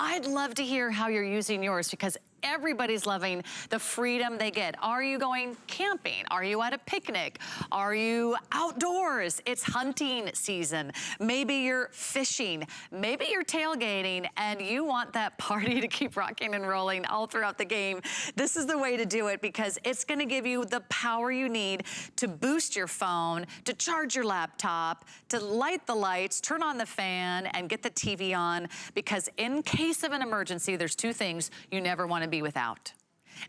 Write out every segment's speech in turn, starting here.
I'd love to hear how you're using yours, because everybody's loving the freedom they get. Are you going camping? Are you at a picnic? Are you outdoors? It's hunting season. Maybe you're fishing. Maybe you're tailgating and you want that party to keep rocking and rolling all throughout the game. This is the way to do it, because it's gonna give you the power you need to boost your phone, to charge your laptop, to light the lights, turn on the fan, and get the TV on, because in case of an emergency, there's two things you never wanna be without.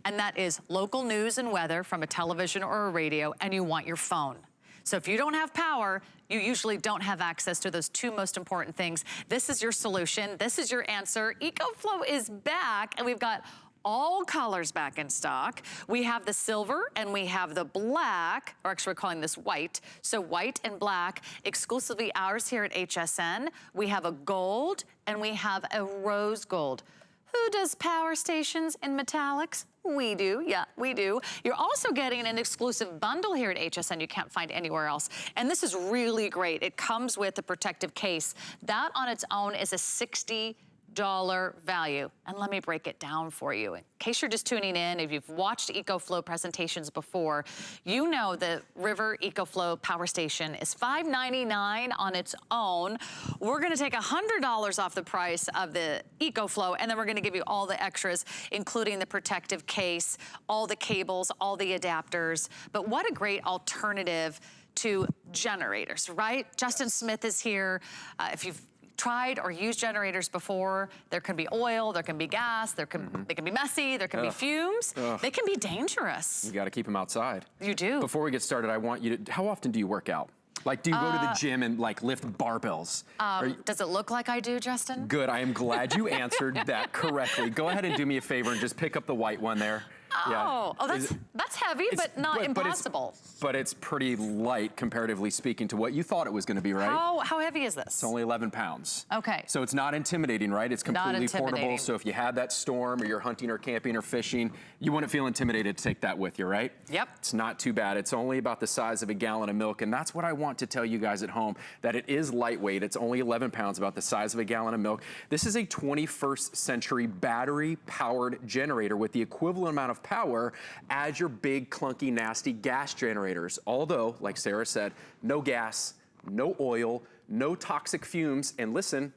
And that is local news and weather from a television or a radio, and you want your phone. So if you don't have power, you usually don't have access to those two most important things. This is your solution. This is your answer. EcoFlow is back, and we've got all colors back in stock. We have the silver and we have the black, or actually we're calling this white. So white and black, exclusively ours here at HSN. We have a gold and we have a rose gold. Who does power stations in metallics? We do, yeah, we do. You're also getting an exclusive bundle here at HSN you can't find anywhere else. And this is really great. It comes with a protective case. That on its own is a $60 value. And let me break it down for you. In case you're just tuning in, if you've watched EcoFlow presentations before, you know the River EcoFlow Power Station is $5.99 on its own. We're gonna take $100 off the price of the EcoFlow, and then we're gonna give you all the extras, including the protective case, all the cables, all the adapters. But what a great alternative to generators, right? Justin Smith is here. If you've tried or used generators before, there can be oil, there can be gas, they can be messy, there can be fumes. They can be dangerous. You gotta keep them outside. You do. Before we get started, I want you to, how often do you work out? Like, do you go to the gym and like lift barbells? Does it look like I do, Justin? Good, I am glad you answered that correctly. Go ahead and do me a favor and just pick up the white one there. Oh, that's heavy, but not impossible. But it's pretty light, comparatively speaking, to what you thought it was gonna be, right? How heavy is this? It's only 11 pounds. Okay. So it's not intimidating, right? It's completely portable, so if you had that storm or you're hunting or camping or fishing, you wouldn't feel intimidated to take that with you, right? Yep. It's not too bad. It's only about the size of a gallon of milk, and that's what I want to tell you guys at home, that it is lightweight. It's only 11 pounds, about the size of a gallon of milk. This is a 21st century battery-powered generator with the equivalent amount of power as your big, clunky, nasty gas generators. Although, like Sarah said, no gas, no oil, no toxic fumes, and listen,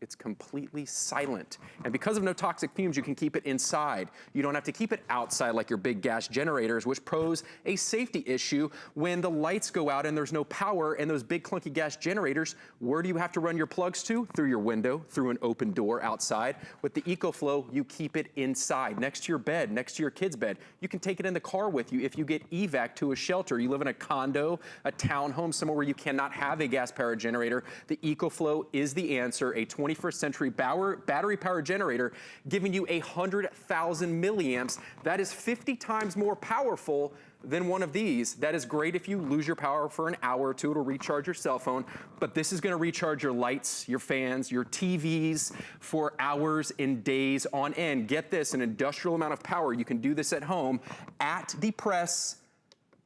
it's completely silent. And because of no toxic fumes, you can keep it inside. You don't have to keep it outside like your big gas generators, which pose a safety issue when the lights go out and there's no power and those big clunky gas generators. Where do you have to run your plugs to? Through your window, through an open door outside. With the EcoFlow, you keep it inside, next to your bed, next to your kid's bed. You can take it in the car with you if you get evac to a shelter. You live in a condo, a townhome, somewhere where you cannot have a gas-powered generator. The EcoFlow is the answer, a 21st century battery powered generator giving you 100,000 milliamps. That is 50 times more powerful than one of these. That is great if you lose your power for an hour or two. It'll recharge your cell phone, but this is gonna recharge your lights, your fans, your TVs for hours and days on end. Get this, an industrial amount of power. You can do this at home at the press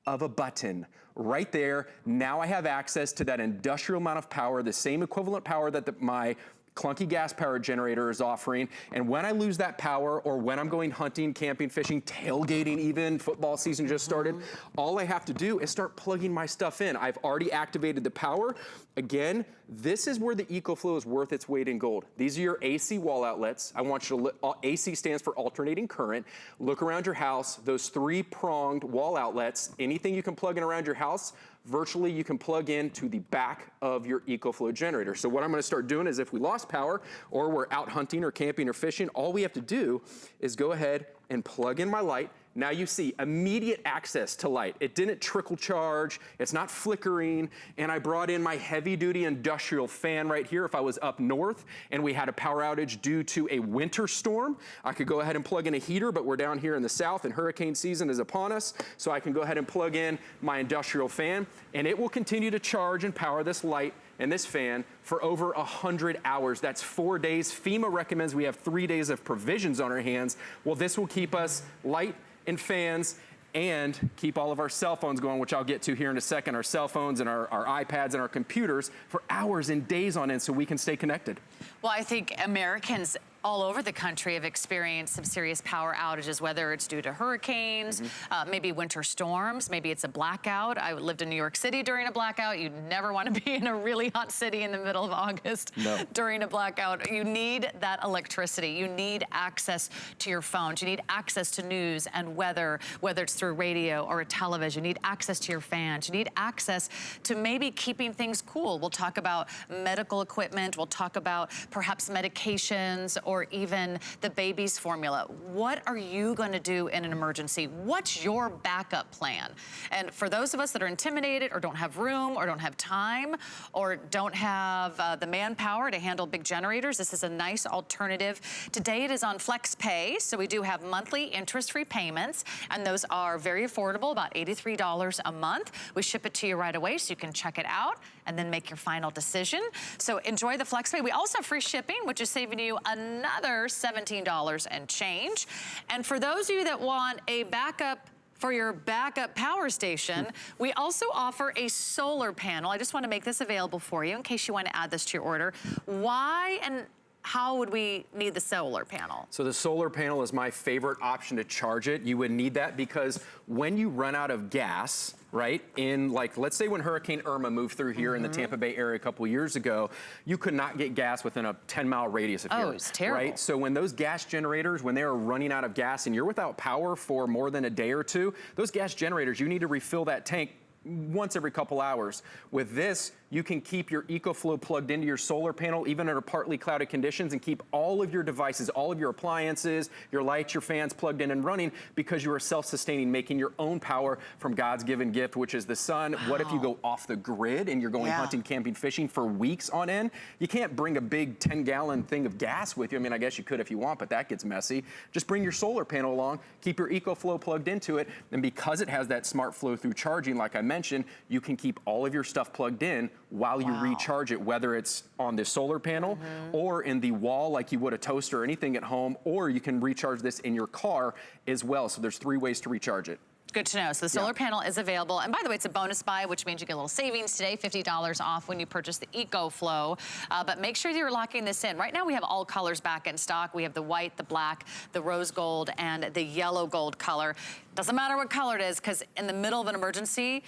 of a button. Right there, now I have access to that industrial amount of power, the same equivalent power that my clunky gas powered generator is offering. And when I lose that power, or when I'm going hunting, camping, fishing, tailgating even, football season just started, all I have to do is start plugging my stuff in. I've already activated the power. Again, this is where the EcoFlow is worth its weight in gold. These are your AC wall outlets. I want you to AC stands for alternating current. Look around your house, those 3-pronged wall outlets, anything you can plug in around your house, virtually you can plug in to the back of your EcoFlow generator. So what I'm gonna start doing is, if we lost power or we're out hunting or camping or fishing, all we have to do is go ahead and plug in my light. Now you see immediate access to light. It didn't trickle charge, it's not flickering, and I brought in my heavy duty industrial fan right here. If I was up north and we had a power outage due to a winter storm, I could go ahead and plug in a heater, but we're down here in the south and hurricane season is upon us, so I can go ahead and plug in my industrial fan, and it will continue to charge and power this light and this fan for over 100 hours. That's 4 days. FEMA recommends we have 3 days of provisions on our hands. Well, this will keep us light and fans and keep all of our cell phones going, which I'll get to here in a second, our cell phones and our iPads and our computers for hours and days on end so we can stay connected. Well, I think Americans all over the country have experienced some serious power outages, whether it's due to hurricanes, maybe winter storms, maybe it's a blackout. I lived in New York City during a blackout. You never want to be in a really hot city in the middle of August during a blackout. You need that electricity. You need access to your phones. You need access to news and weather, whether it's through radio or a television. You need access to your fans. You need access to maybe keeping things cool. We'll talk about medical equipment. We'll talk about perhaps medications or even the baby's formula. What are you going to do in an emergency? What's your backup plan? And for those of us that are intimidated or don't have room or don't have time or don't have the manpower to handle big generators, this is a nice alternative. Today it is on FlexPay, so we do have monthly interest-free payments, and those are very affordable, about $83 a month. We ship it to you right away so you can check it out and then make your final decision. So enjoy the FlexPay. We also have free shipping, which is saving you another $17 and change. And for those of you that want a backup for your backup power station, we also offer a solar panel. I just want to make this available for you in case you want to add this to your order. Why and how would we need the solar panel? So the solar panel is my favorite option to charge it. You would need that because when you run out of gas, right, in like, let's say when Hurricane Irma moved through here in the Tampa Bay area a couple of years ago, you could not get gas within a 10-mile radius of here. Oh, it's terrible. Right? So when those gas generators, when they are running out of gas and you're without power for more than a day or two, those gas generators, you need to refill that tank once every couple hours. With this, you can keep your EcoFlow plugged into your solar panel, even under partly clouded conditions, and keep all of your devices, all of your appliances, your lights, your fans plugged in and running because you are self-sustaining, making your own power from God's given gift, which is the sun. Wow. What if you go off the grid and you're going hunting, camping, fishing for weeks on end? You can't bring a big 10-gallon thing of gas with you. I mean, I guess you could if you want, but that gets messy. Just bring your solar panel along, keep your EcoFlow plugged into it, and because it has that smart flow through charging, like I mentioned, you can keep all of your stuff plugged in while you recharge it, whether it's on the solar panel or in the wall like you would a toaster or anything at home, or you can recharge this in your car as well. So there's 3 ways to recharge it. Good to know. So the solar panel is available. And by the way, it's a bonus buy, which means you get a little savings today, $50 off when you purchase the EcoFlow. But make sure you're locking this in. Right now we have all colors back in stock. We have the white, the black, the rose gold, and the yellow gold color. Doesn't matter what color it is, because in the middle of an emergency,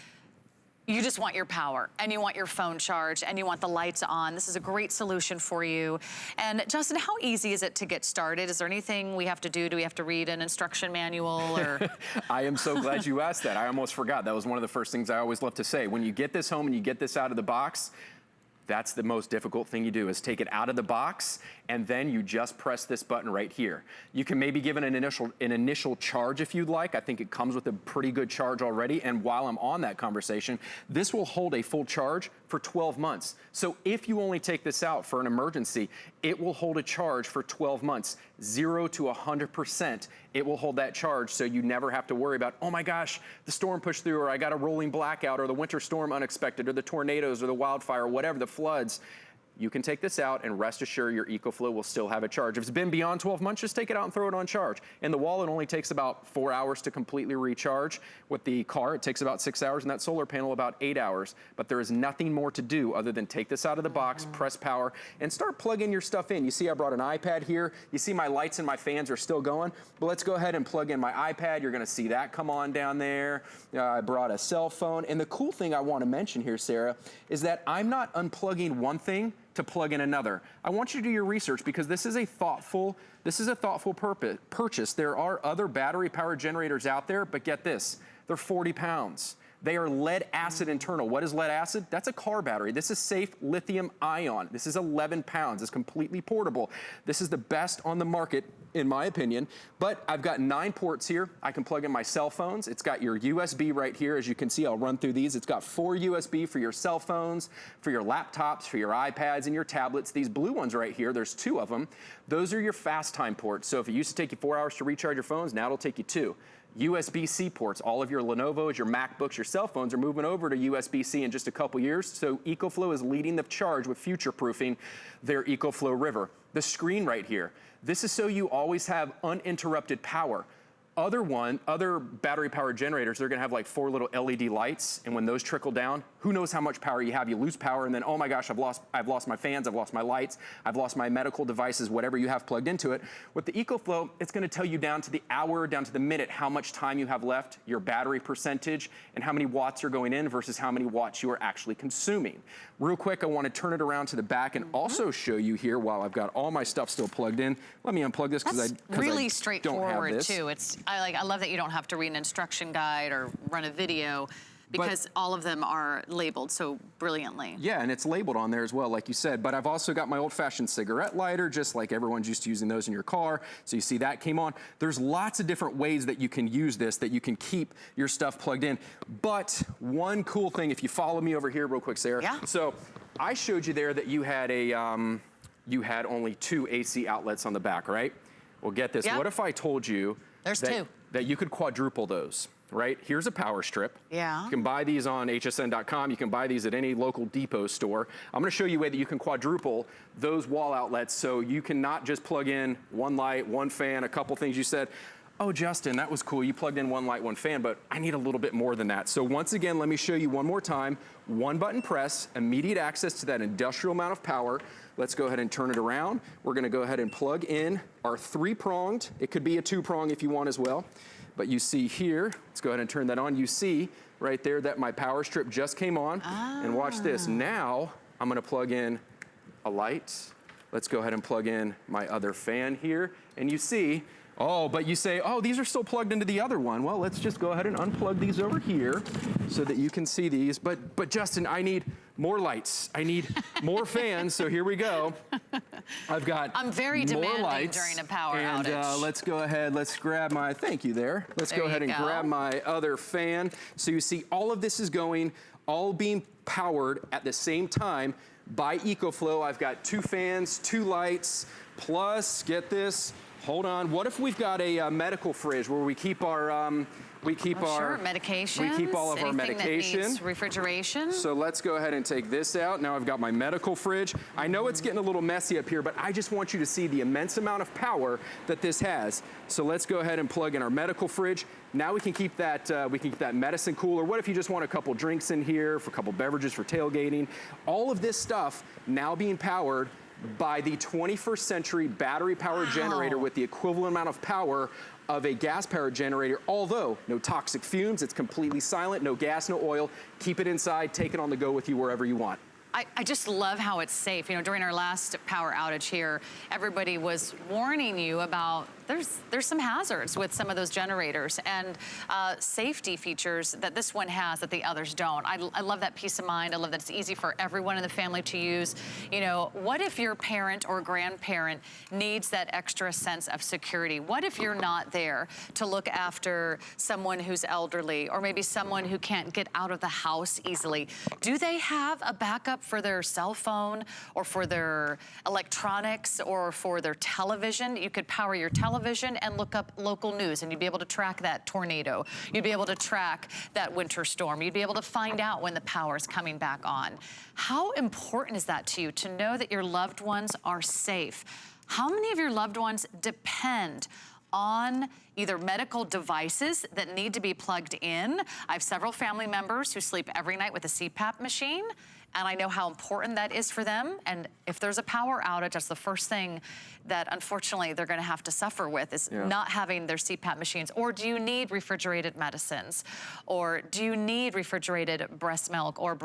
you just want your power and you want your phone charged and you want the lights on. This is a great solution for you. And Justin, how easy is it to get started? Is there anything we have to do? Do we have to read an instruction manual or? I am so glad you asked that. I almost forgot. That was one of the first things I always love to say. When you get this home and you get this out of the box, that's the most difficult thing you do, is take it out of the box and then you just press this button right here. You can maybe give it an initial charge if you'd like. I think it comes with a pretty good charge already. And while I'm on that conversation, this will hold a full charge for 12 months. So if you only take this out for an emergency, it will hold a charge for 12 months, 0 to 100%. It will hold that charge so you never have to worry about, oh my gosh, the storm pushed through, or I got a rolling blackout, or the winter storm unexpected, or the tornadoes, or the wildfire, whatever, the floods. You can take this out and rest assured your EcoFlow will still have a charge. If it's been beyond 12 months, just take it out and throw it on charge. In the wall, it only takes about 4 hours to completely recharge. With the car, it takes about 6 hours, and that solar panel about 8 hours. But there is nothing more to do other than take this out of the box, press power, and start plugging your stuff in. You see I brought an iPad here. You see my lights and my fans are still going. But let's go ahead and plug in my iPad. You're gonna see that come on down there. I brought a cell phone. And the cool thing I wanna mention here, Sarah, is that I'm not unplugging one thing to plug in another. I want you to do your research because this is a thoughtful purchase. There are other battery powered generators out there, but get this, they're 40 pounds. They are lead acid internal. What is lead acid? That's a car battery. This is safe lithium ion. This is 11 pounds. It's completely portable. This is the best on the market, in my opinion. But I've got 9 ports here. I can plug in my cell phones. It's got your USB right here. As you can see, I'll run through these. It's got 4 USB for your cell phones, for your laptops, for your iPads and your tablets. These blue ones right here, there's 2 of them. Those are your fast time ports. So if it used to take you 4 hours to recharge your phones, now it'll take you 2. USB-C ports, all of your Lenovo's, your MacBooks, your cell phones are moving over to USB-C in just a couple years. So EcoFlow is leading the charge with future-proofing their EcoFlow River. The screen right here, this is so you always have uninterrupted power. other battery powered generators, they're gonna have like 4 little LED lights, and when those trickle down, who knows how much power you have. You lose power, and then, oh my gosh, I've lost my fans, I've lost my lights, I've lost my medical devices, whatever you have plugged into it. With the EcoFlow, it's gonna tell you down to the hour, down to the minute, how much time you have left, your battery percentage, and how many watts are going in versus how many watts you are actually consuming. Real quick, I wanna turn it around to the back and also show you here, while I've got all my stuff still plugged in. Let me unplug this because I really straightforward too. I love that you don't have to read an instruction guide or run a video, because all of them are labeled so brilliantly. Yeah, and it's labeled on there as well, like you said. But I've also got my old-fashioned cigarette lighter, just like everyone's used to using those in your car. So you see that came on. There's lots of different ways that you can use this, that you can keep your stuff plugged in. But one cool thing, if you follow me over here real quick, Sarah. Yeah. So I showed you there that you had only 2 AC outlets on the back, right? Well, get this. Yep. What if I told you that you could quadruple those? Right? Here's a power strip. Yeah. You can buy these on hsn.com. You can buy these at any local depot store. I'm gonna show you a way that you can quadruple those wall outlets, so you can not just plug in 1 light, 1 fan, a couple things. You said, oh, Justin, that was cool. You plugged in 1 light, 1 fan, but I need a little bit more than that. So once again, let me show you one more time. 1 button press, immediate access to that industrial amount of power. Let's go ahead and turn it around. We're gonna go ahead and plug in our 3-pronged. It could be a 2-prong if you want as well. But you see here, let's go ahead and turn that on. You see right there that my power strip just came on. And watch this. Now I'm gonna plug in a light. Let's go ahead and plug in my other fan here. And you see, but you say, oh, these are still plugged into the other one. Well, let's just go ahead and unplug these over here so that you can see these. But Justin, I need more lights. I need more fans, so here we go. I'm very demanding during a power outage. And let's go ahead, let's grab my, thank you there. Let's go ahead and grab my other fan. So you see all of this is going, all being powered at the same time by EcoFlow. I've got 2 fans, 2 lights, plus, get this, hold on. What if we've got a medical fridge where we keep our medications. We keep all of our medication. That needs refrigeration. So let's go ahead and take this out. Now I've got my medical fridge. I know it's getting a little messy up here, but I just want you to see the immense amount of power that this has. So let's go ahead and plug in our medical fridge. Now we can keep that medicine cooler. What if you just want a couple drinks in here, for a couple beverages for tailgating? All of this stuff now being powered by the 21st century battery powered generator with the equivalent amount of power of a gas powered generator, although no toxic fumes, it's completely silent, no gas, no oil. Keep it inside, take it on the go with you wherever you want. I just love how it's safe. You know, during our last power outage here, everybody was warning you about there's some hazards with some of those generators, and safety features that this one has that the others don't. I love that peace of mind. I love that it's easy for everyone in the family to use. You know, what if your parent or grandparent needs that extra sense of security? What if you're not there to look after someone who's elderly, or maybe someone who can't get out of the house easily? Do they have a backup for their cell phone, or for their electronics, or for their television? You could power your television and look up local news, and you'd be able to track that tornado. You'd be able to track that winter storm. You'd be able to find out when the power is coming back on. How important is that to you, to know that your loved ones are safe? How many of your loved ones depend on either medical devices that need to be plugged in? I have several family members who sleep every night with a CPAP machine, and I know how important that is for them. And if there's a power outage, that's the first thing that unfortunately they're gonna have to suffer with, is not having their CPAP machines. Or do you need refrigerated medicines? Or do you need refrigerated breast milk or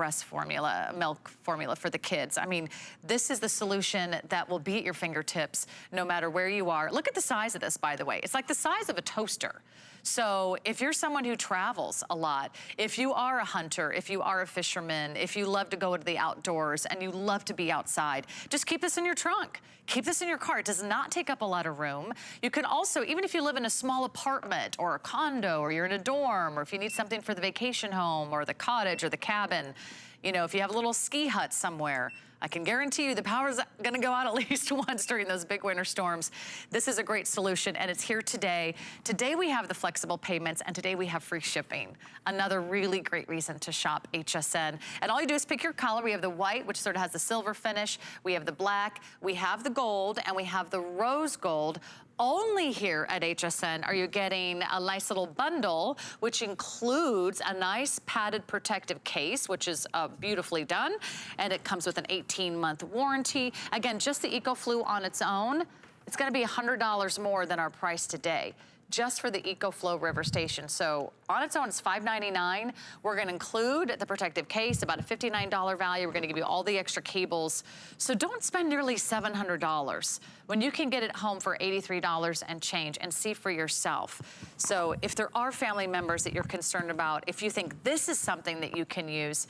milk formula for the kids? I mean, this is the solution that will be at your fingertips no matter where you are. Look at the size of this, by the way. It's like the size of a toaster. So if you're someone who travels a lot, if you are a hunter, if you are a fisherman, if you love to go to the outdoors and you love to be outside, just keep this in your trunk. Keep this in your car. It does not take up a lot of room. You can also, even if you live in a small apartment or a condo, or you're in a dorm, or if you need something for the vacation home or the cottage or the cabin, you know, if you have a little ski hut somewhere, I can guarantee you the power's gonna go out at least once during those big winter storms. This is a great solution, and it's here today. Today we have the flexible payments, and today we have free shipping. Another really great reason to shop HSN. And all you do is pick your color. We have the white, which sort of has the silver finish. We have the black, we have the gold, and we have the rose gold. Only here at HSN are you getting a nice little bundle, which includes a nice padded protective case, which is beautifully done, and it comes with an 18-month warranty. Again, just the EcoFlow on its own, it's gonna be $100 more than our price today, just for the EcoFlow River Station. So on its own, it's $5.99. We're gonna include the protective case, about a $59 value. We're gonna give you all the extra cables. So don't spend nearly $700 when you can get it home for $83 and change, and see for yourself. So if there are family members that you're concerned about, if you think this is something that you can use,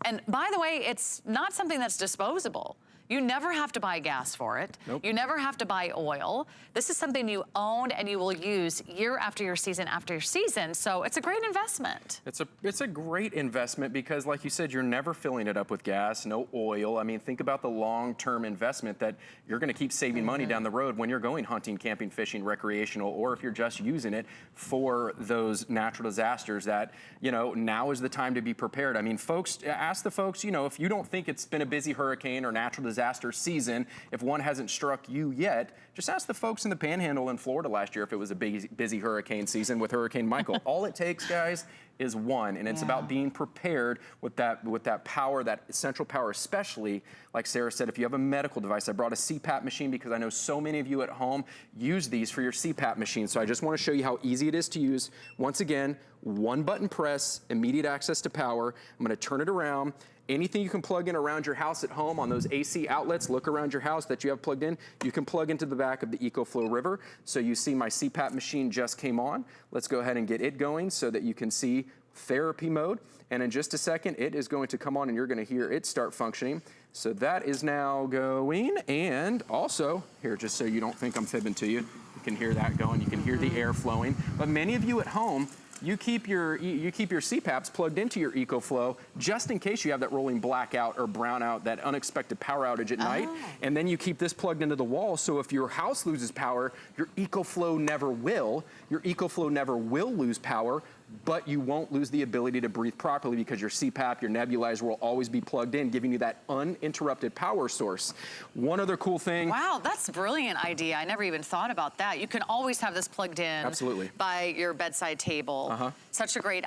and by the way, it's not something that's disposable. You never have to buy gas for it. Nope. You never have to buy oil. This is something you own and you will use year after year, season after your season. So it's a great investment. It's a great investment because, like you said, you're never filling it up with gas, no oil. I mean, think about the long-term investment that you're gonna keep saving money down the road when you're going hunting, camping, fishing, recreational, or if you're just using it for those natural disasters that, you know, now is the time to be prepared. I mean, folks, ask the folks, you know, if you don't think it's been a busy hurricane or natural disaster season, if one hasn't struck you yet, just ask the folks in the Panhandle in Florida last year if it was a busy hurricane season with Hurricane Michael. All it takes, guys, is one, and it's about being prepared with that power, that essential power, especially, like Sarah said, if you have a medical device. I brought a CPAP machine because I know so many of you at home use these for your CPAP machine. So I just want to show you how easy it is to use. Once again, one button press, immediate access to power. I'm going to turn it around. Anything you can plug in around your house at home on those AC outlets, look around your house that you have plugged in, you can plug into the back of the EcoFlow River. So you see my CPAP machine just came on. Let's go ahead and get it going so that you can see therapy mode. And in just a second, it is going to come on and you're gonna hear it start functioning. So that is now going. And also, here, just so you don't think I'm fibbing to you, you can hear that going, you can hear the air flowing. But many of you at home, you keep your CPAPs plugged into your EcoFlow just in case you have that rolling blackout or brownout, that unexpected power outage at night. And then you keep this plugged into the wall, so if your house loses power, your EcoFlow never will. Your EcoFlow never will lose power, but you won't lose the ability to breathe properly because your CPAP, your nebulizer will always be plugged in, giving you that uninterrupted power source. One other cool thing. Wow, that's a brilliant idea. I never even thought about that. You can always have this plugged in by your bedside table. Such a great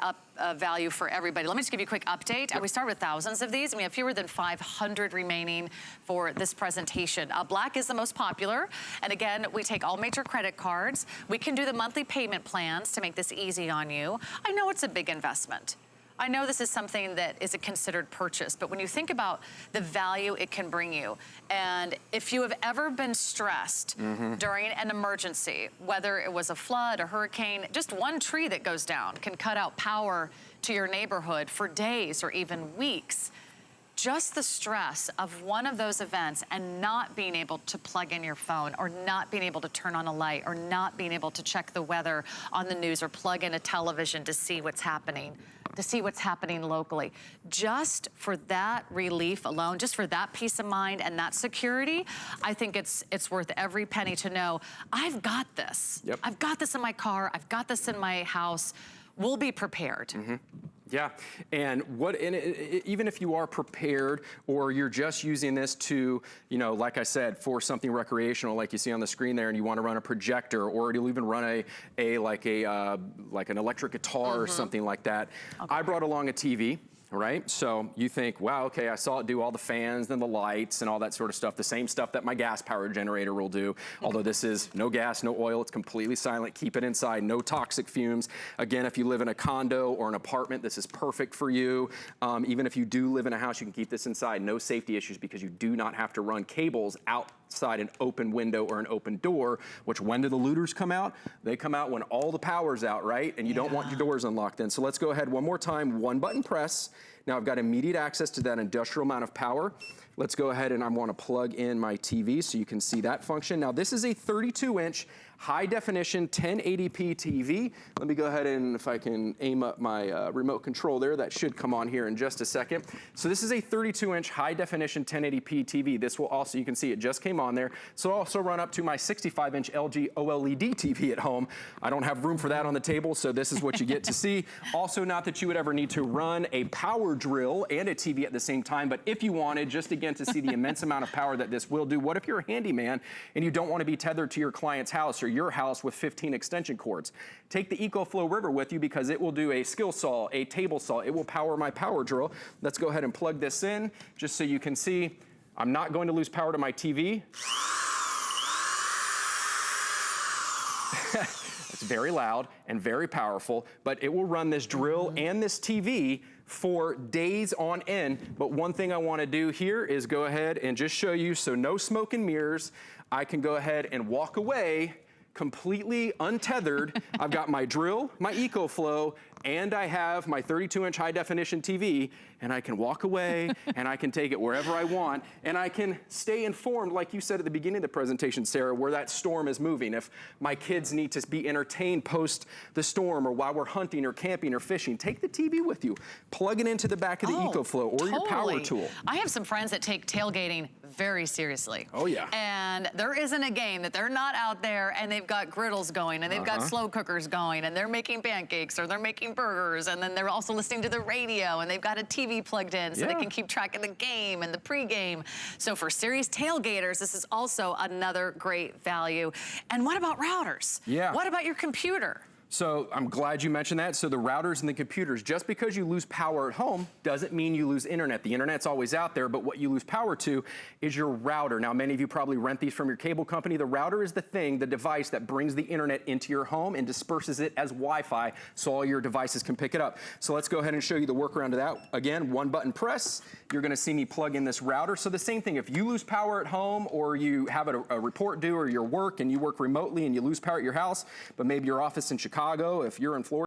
value for everybody. Let me just give you a quick update. We started with thousands of these, and we have fewer than 500 remaining for this presentation. Black is the most popular, and again, we take all major credit cards. We can do the monthly payment plans to make this easy on you. I know it's a big investment. I know this is something that is a considered purchase, but when you think about the value it can bring you, and if you have ever been stressed during an emergency, whether it was a flood, a hurricane, just one tree that goes down can cut out power to your neighborhood for days or even weeks. Just the stress of one of those events and not being able to plug in your phone, or not being able to turn on a light, or not being able to check the weather on the news, or plug in a television to see what's happening locally. Just for that relief alone, just for that peace of mind and that security, I think it's worth every penny to know, I've got this. I've got this in my car, I've got this in my house. We'll be prepared. Yeah, and even if you are prepared, or you're just using this to, you know, like I said, for something recreational, like you see on the screen there, and you want to run a projector, or you'll even run like an electric guitar or something like that. I brought along a TV. Right? So you think, wow, okay, I saw it do all the fans and the lights and all that sort of stuff, the same stuff that my gas powered generator will do. Although this is no gas, no oil, it's completely silent, keep it inside, no toxic fumes. Again, if you live in a condo or an apartment, this is perfect for you. Even if you do live in a house, you can keep this inside, no safety issues, because you do not have to run cables outside an open window or an open door, which when do the looters come out? They come out when all the power's out, right? And you don't want your doors unlocked then. So let's go ahead one more time, one button press, Now I've got immediate access to that industrial amount of power. Let's go ahead and I want to plug in my TV so you can see that function. Now this is a 32-inch high definition 1080p TV. Let me go ahead and if I can aim up my remote control there, that should come on here in just a second. So this is a 32-inch high definition 1080p TV. This will also, you can see it just came on there. So it'll also run up to my 65-inch LG OLED TV at home. I don't have room for that on the table, so this is what you get to see. Also, not that you would ever need to run a power drill and a TV at the same time, but if you wanted, just again to see the immense amount of power that this will do. What if you're a handyman and you don't want to be tethered to your client's house or your house with 15 extension cords? Take the EcoFlow River with you because it will do a skill saw, a table saw. It will power my power drill. Let's go ahead and plug this in just so you can see I'm not going to lose power to my TV. It's very loud and very powerful, but it will run this drill and this TV for days on end. But one thing I want to do here is go ahead and just show you, so no smoke and mirrors. I can go ahead and walk away completely untethered. I've got my drill, my EcoFlow, and I have my 32-inch high definition TV, and I can walk away and I can take it wherever I want, and I can stay informed, like you said at the beginning of the presentation, Sarah, where that storm is moving. If my kids need to be entertained post the storm or while we're hunting or camping or fishing, take the TV with you. Plug it into the back of the EcoFlow or your power tool. I have some friends that take tailgating very seriously. Oh yeah. And there isn't a game that they're not out there and they've got griddles going and they've got slow cookers going and they're making pancakes or they're making burgers, and then they're also listening to the radio and they've got a TV plugged in so they can keep track of the game and the pregame. So for serious tailgaters, this is also another great value. And what about routers? Yeah. What about your computer? So I'm glad you mentioned that. So the routers and the computers, just because you lose power at home doesn't mean you lose internet. The internet's always out there, but what you lose power to is your router. Now, many of you probably rent these from your cable company. The router is the thing, the device that brings the internet into your home and disperses it as Wi-Fi so all your devices can pick it up. So let's go ahead and show you the workaround to that. Again, one button press, you're gonna see me plug in this router. So the same thing, if you lose power at home or you have a report due or your work and you work remotely and you lose power at your house, but maybe your office in Chicago, if you're in Florida,